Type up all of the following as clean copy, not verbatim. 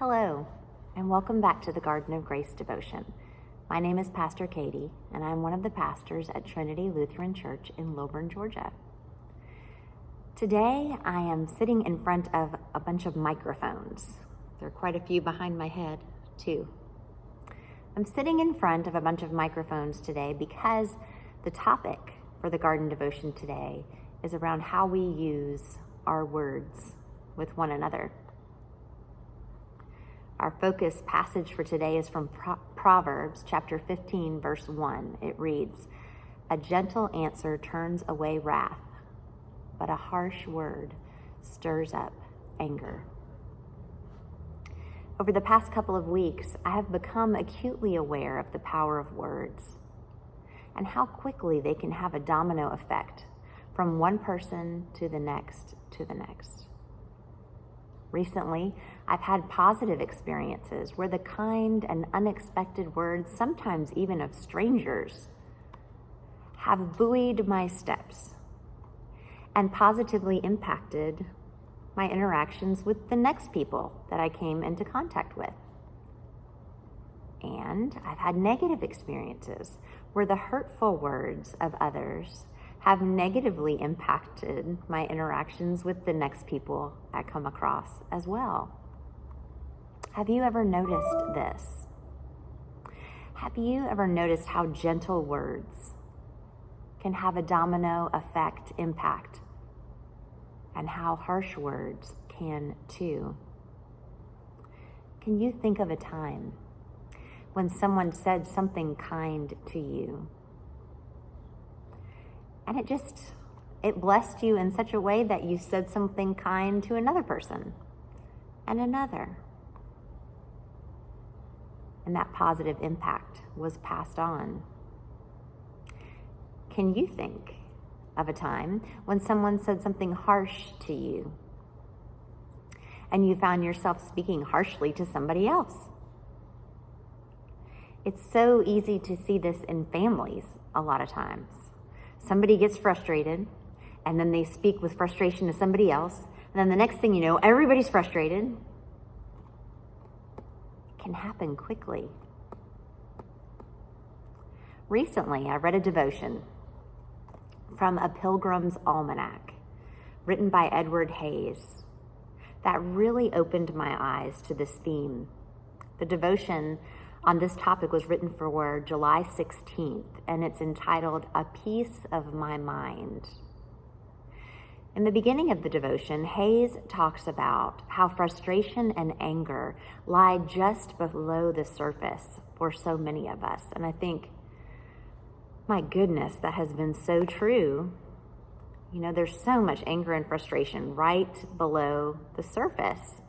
Hello, and welcome back to the Garden of Grace devotion. My name is Pastor Katie, and I'm one of the pastors at Trinity Lutheran Church in Lilburn, Georgia. Today, I am sitting in front of a bunch of microphones. There are quite a few behind my head, too. I'm sitting in front of a bunch of microphones today because the topic for the garden devotion today is around how we use our words with one another. Our focus passage for today is from Proverbs chapter 15, verse 1. It reads, "A gentle answer turns away wrath, but a harsh word stirs up anger." Over the past couple of weeks, I have become acutely aware of the power of words and how quickly they can have a domino effect from one person to the next to the next. Recently, I've had positive experiences where the kind and unexpected words, sometimes even of strangers, have buoyed my steps and positively impacted my interactions with the next people that I came into contact with. And I've had negative experiences where the hurtful words of others have negatively impacted my interactions with the next people I come across as well. Have you ever noticed this? Have you ever noticed how gentle words can have a domino effect impact, and how harsh words can too? Can you think of a time when someone said something kind to you and it blessed you in such a way that you said something kind to another person and another, and that positive impact was passed on? Can you think of a time when someone said something harsh to you and you found yourself speaking harshly to somebody else? It's so easy to see this in families a lot of times. Somebody gets frustrated, and then they speak with frustration to somebody else, and then the next thing you know, everybody's frustrated. It can happen quickly. Recently, I read a devotion from A Pilgrim's Almanac, written by Edward Hayes, that really opened my eyes to this theme. The devotion on this topic was written for July 16th, and it's entitled "A Piece of My Mind." In the beginning of the devotion, Hayes talks about how frustration and anger lie just below the surface for so many of us. And I think, my goodness, that has been so true. You know, there's so much anger and frustration right below the surface.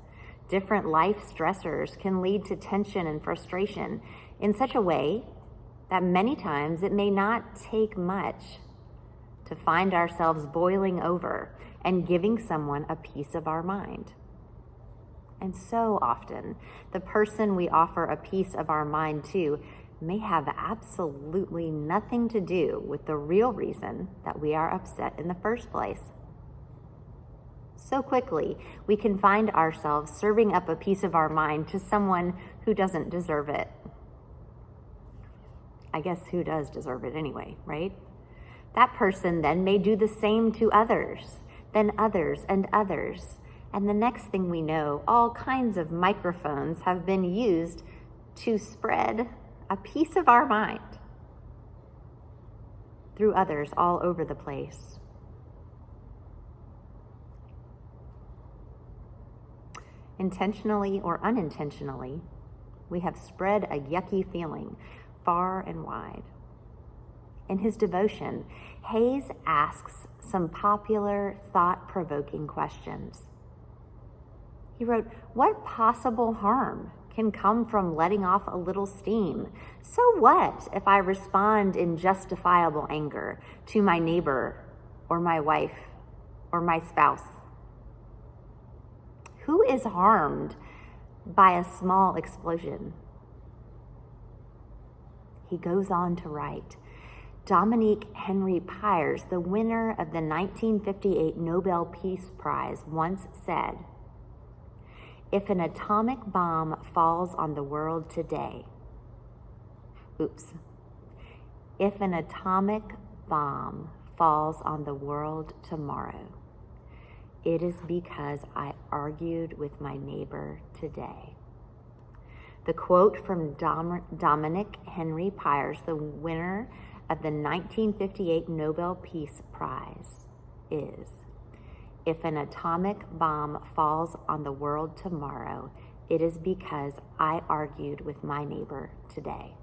Different life stressors can lead to tension and frustration in such a way that many times it may not take much to find ourselves boiling over and giving someone a piece of our mind. And so often, the person we offer a piece of our mind to may have absolutely nothing to do with the real reason that we are upset in the first place. So quickly, we can find ourselves serving up a piece of our mind to someone who doesn't deserve it. I guess who does deserve it anyway, right? That person then may do the same to others, then others and others. And the next thing we know, all kinds of microphones have been used to spread a piece of our mind through others all over the place. Intentionally or unintentionally, we have spread a yucky feeling far and wide. In his devotion, Hayes asks some popular, thought-provoking questions. He wrote, "What possible harm can come from letting off a little steam? So what if I respond in justifiable anger to my neighbor or my wife or my spouse? Who is harmed by a small explosion?" He goes on to write, Dominique Henry Pyers, the winner of the 1958 Nobel Peace Prize, once said, If an atomic bomb falls on the world today, if an atomic bomb falls on the world tomorrow, it is because I argued with my neighbor today. The quote from Dominic Henry Pyers, the winner of the 1958 Nobel Peace Prize, is, if an atomic bomb falls on the world tomorrow, it is because I argued with my neighbor today.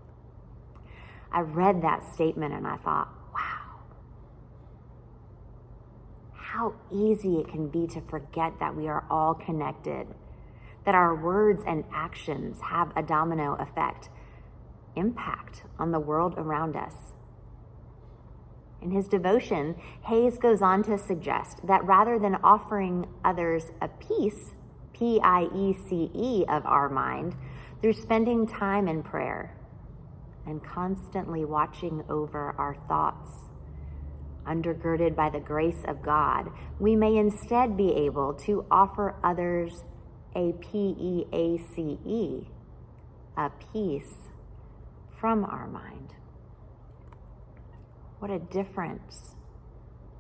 I read that statement and I thought, wow, how easy it can be to forget that we are all connected, that our words and actions have a domino effect, impact on the world around us. In his devotion, Hayes goes on to suggest that rather than offering others a piece, P-I-E-C-E, of our mind, through spending time in prayer and constantly watching over our thoughts, undergirded by the grace of God, we may instead be able to offer others a P-E-A-C-E, a piece from our mind. What a difference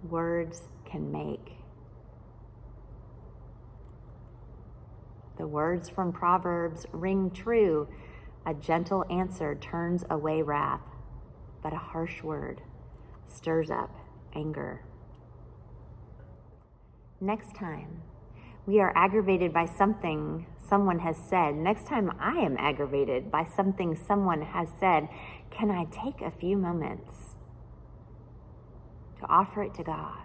words can make. The words from Proverbs ring true. A gentle answer turns away wrath, but a harsh word stirs up anger. Next time we are aggravated by something someone has said, next time I am aggravated by something someone has said, can I take a few moments to offer it to God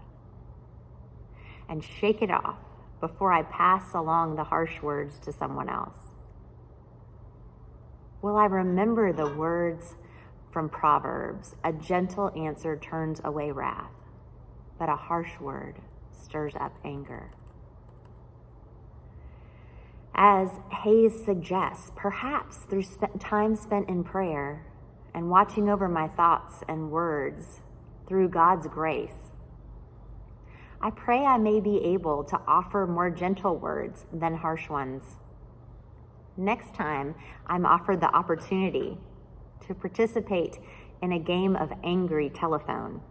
and shake it off before I pass along the harsh words to someone else? Will I remember the words from Proverbs? A gentle answer turns away wrath, but a harsh word stirs up anger. As Hayes suggests, perhaps through time spent in prayer and watching over my thoughts and words through God's grace, I pray I may be able to offer more gentle words than harsh ones. Next time I'm offered the opportunity to participate in a game of angry telephone.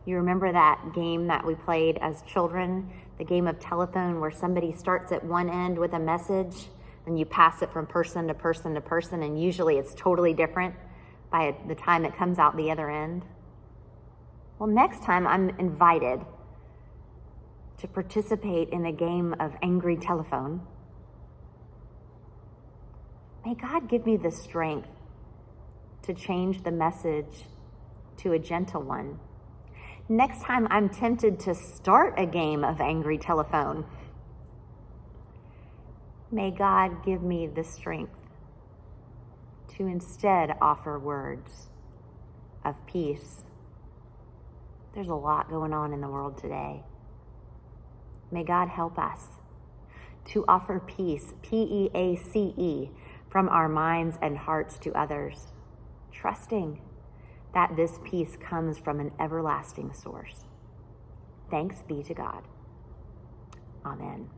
You remember that game that we played as children, the game of telephone where somebody starts at one end with a message and you pass it from person to person to person, and usually it's totally different by the time it comes out the other end? Well, next time I'm invited to participate in a game of angry telephone. May God give me the strength to change the message to a gentle one. Next time I'm tempted to start a game of angry telephone, may God give me the strength to instead offer words of peace. There's a lot going on in the world today. May God help us to offer peace, P-E-A-C-E, from our minds and hearts to others, trusting that this peace comes from an everlasting source. Thanks be to God. Amen.